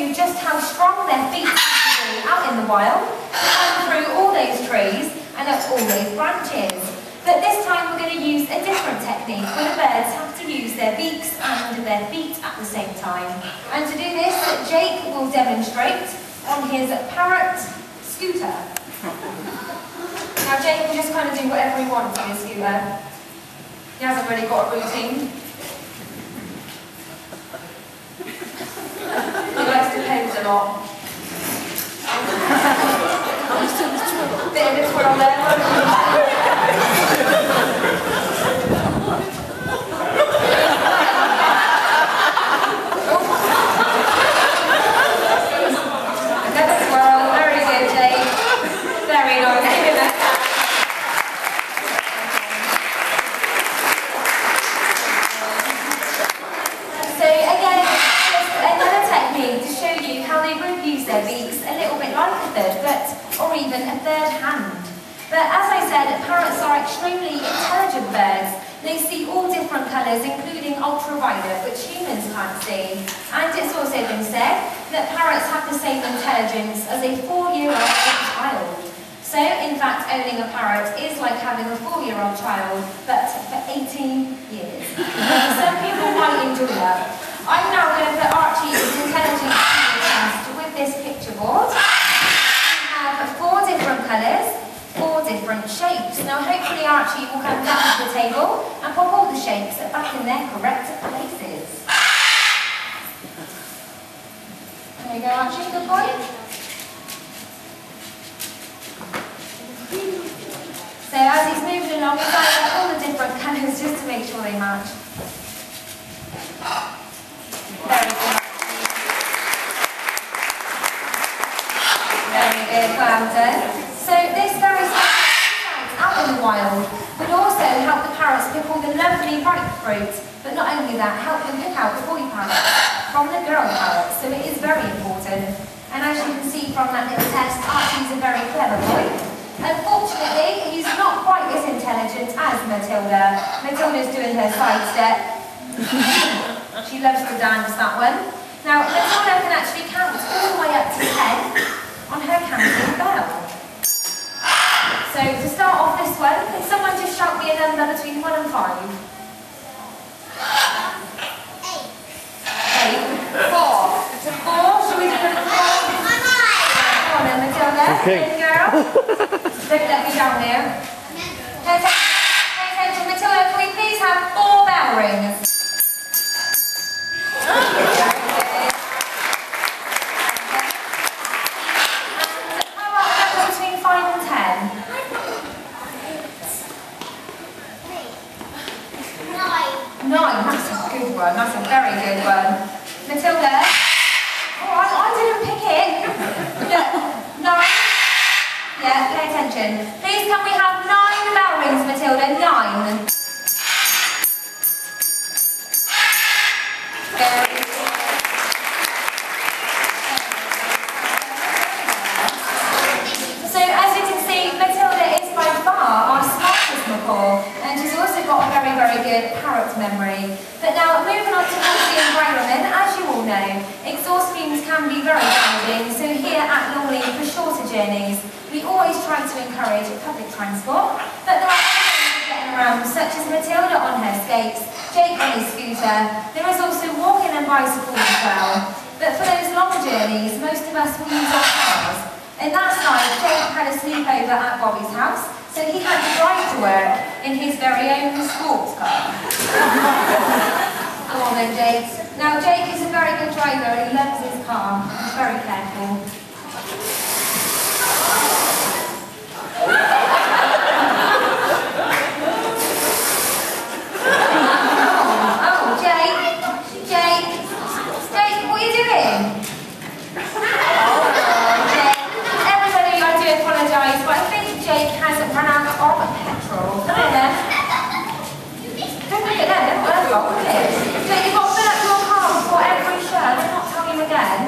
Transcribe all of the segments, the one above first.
you just how strong their feet have to be out in the wild, to climb through all those trees and up all those branches. But this time we're going to use a different technique where the birds have to use their beaks and their feet at the same time. And to do this, Jake will demonstrate on his parrot scooter. Now Jake will just kind of do whatever he wants on his scooter. He hasn't really got a routine. He likes to pose a lot. Bit of a twirl there. Another twirl. Very good, Jake. Very nice. Give him a clap. So again, just another technique to show you how they would use their beaks, a little bit like a third foot, or even a third hand. But as I said, parrots are extremely intelligent birds. They see all different colours, including ultraviolet, which humans can't see. And it's also been said that parrots have the same intelligence as a 4-year-old child. So, in fact, owning a parrot is like having a 4-year-old child, but for 18 years. Some people might enjoy that. I'm now going to put Archie's intelligence to the test with this picture board. We have 4 different colours, 4 different shapes. Now hopefully Archie will come down to the table and pop all the shapes back in their correct places. There you go, Archie, good boy. So as he's moving along, he's lining up all the different colours just to make sure they match. Very good. Very good, well done. So this very special out in the wild would also help the parrots pick all the lovely ripe fruit, but not only that, help them pick out the boy parrot from the girl parrot. So it is very important. And as you can see from that little test, Archie's a very clever boy. Unfortunately, he's not quite as intelligent as Matilda. Matilda's doing her side step. She loves to dance, that one. Now, Matilda can actually count all the way up to 10 on her counting bell. So, to start off this one, can someone just shout me a number between 1 and 5? 8. 4. To 4, shall we do the 4? Come on then, Matilda. Okay. Good girl. Don't let me down here. Pay attention, Matilda, can we please have 4 bell rings? And how about a number between 5 and 10? 9. That's a good one. That's a very good one. Matilda? Oh, I didn't pick it. No. 9. Yeah, pay attention. Please can we have 9 bell rings, Matilda? 9. Very good. So as you can see, Matilda is by far our smartest macaw, and she's also got a very, very good parrot memory. But now, moving on towards the environment, as you all know, exhaust fumes can be very damaging, so here at Longleat, for shorter journeys, we always try to encourage public transport, but there are other ways of getting around, such as Matilda on her skates, Jake on his scooter. There is also walking and bicycles as well. But for those long journeys, most of us will use our cars. And last night, Jake had a sleepover at Bobby's house, so he had to drive to work in his very own sports car. Come on then, Jake. Now, Jake is a very good driver and he loves his car. He's very careful. Oh, Jake, what are you doing? Jake, everybody, I do apologise, but I think Jake has run out of petrol. Come on then. Don't look at them, that's wrong, isn't it? Jake, you've got to fill up your car before every show. Don't tell him again.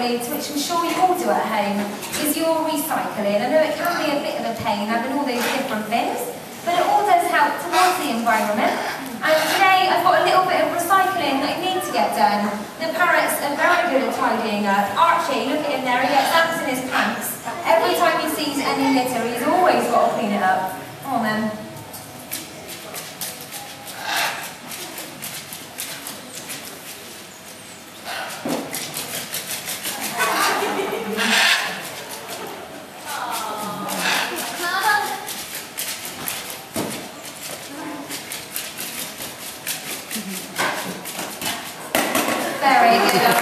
needs, which I'm sure you all do at home, is your recycling. I know it can be a bit of a pain having all those different bins, but it all does help towards the environment. And today I've got a little bit of recycling that I need to get done. The parrots are very good at tidying up. Archie, look at him there, he gets ants in his pants. Every time he sees any litter, he's always got to clean it up. Come on then. Very good.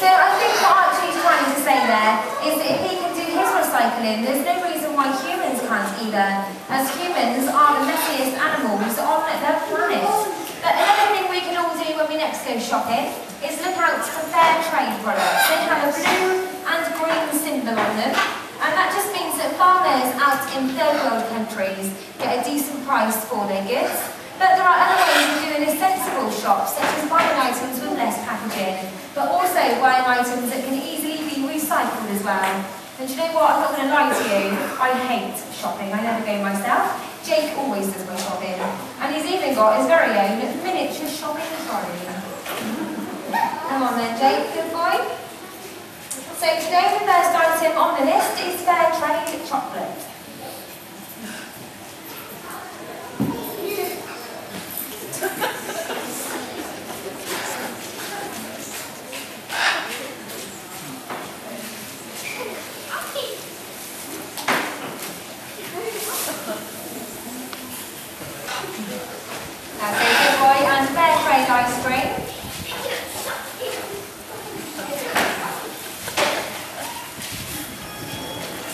So I think what Archie's trying to say there is that if he can do his recycling, there's no reason why humans can't either, as humans are the messiest animals on the planet. But another thing we can all do when we next go shopping is look out for fair trade products. They have a blue and green symbol on them, and that just means that farmers out in third world countries get a decent price for their goods. But there are other ways of doing a sensible shop, such as buying items with less packaging, but also buying items that can easily be recycled as well. And do you know what? I'm not going to lie to you, I hate shopping. I never go myself. Jake always does my shopping. And he's even got his very own miniature shopping trolley. Come on then, Jake, good boy. So today the first item on the list is fair trade chocolate. Okay, good boy, and fair trade ice cream.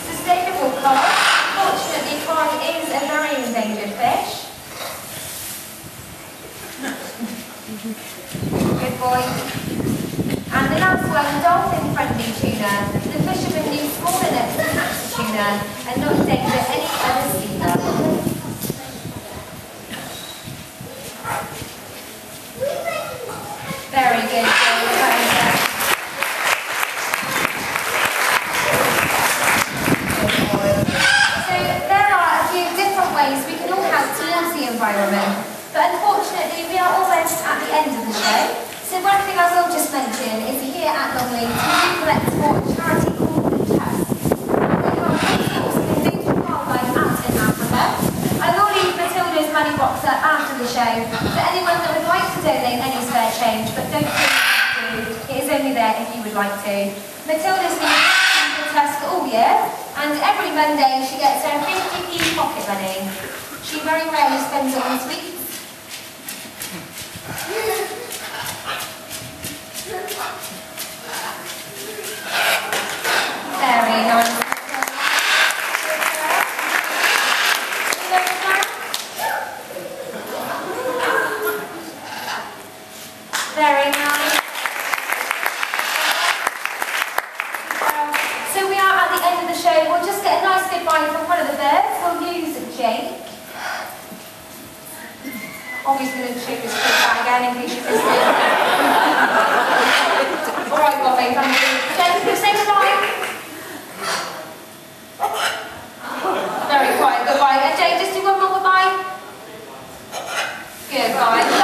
Sustainable cod. Fortunately, cod is a very endangered fish. Good boy. And the last one, dolphin-friendly tuna. The fishermen use smaller nets to catch the tuna and not endanger any other species. Very good. So there are a few different ways we can all help towards the environment, but unfortunately we are almost at the end of the show. So one thing I will just mention is here at Longleat we do collect for a charity called pt2. We have resources in native wildlife out in Africa. I will leave Matilda's money box up after the show for anyone that would like to donate any spare change, but don't feel you have to. It is only there if you would like to. Matilda's been with us all year, and every Monday she gets her 50p pocket money. She very rarely spends it on sweets. Very nice. Very nice. So we are at the end of the show. We'll just get a nice goodbye from one of the birds. We'll use Jake. Obviously going to shoot this clip back again in case you missed it. Alright, well, babe, thank you. Jake, say goodbye. Very quiet goodbye. Jake, just do one more goodbye. Goodbye.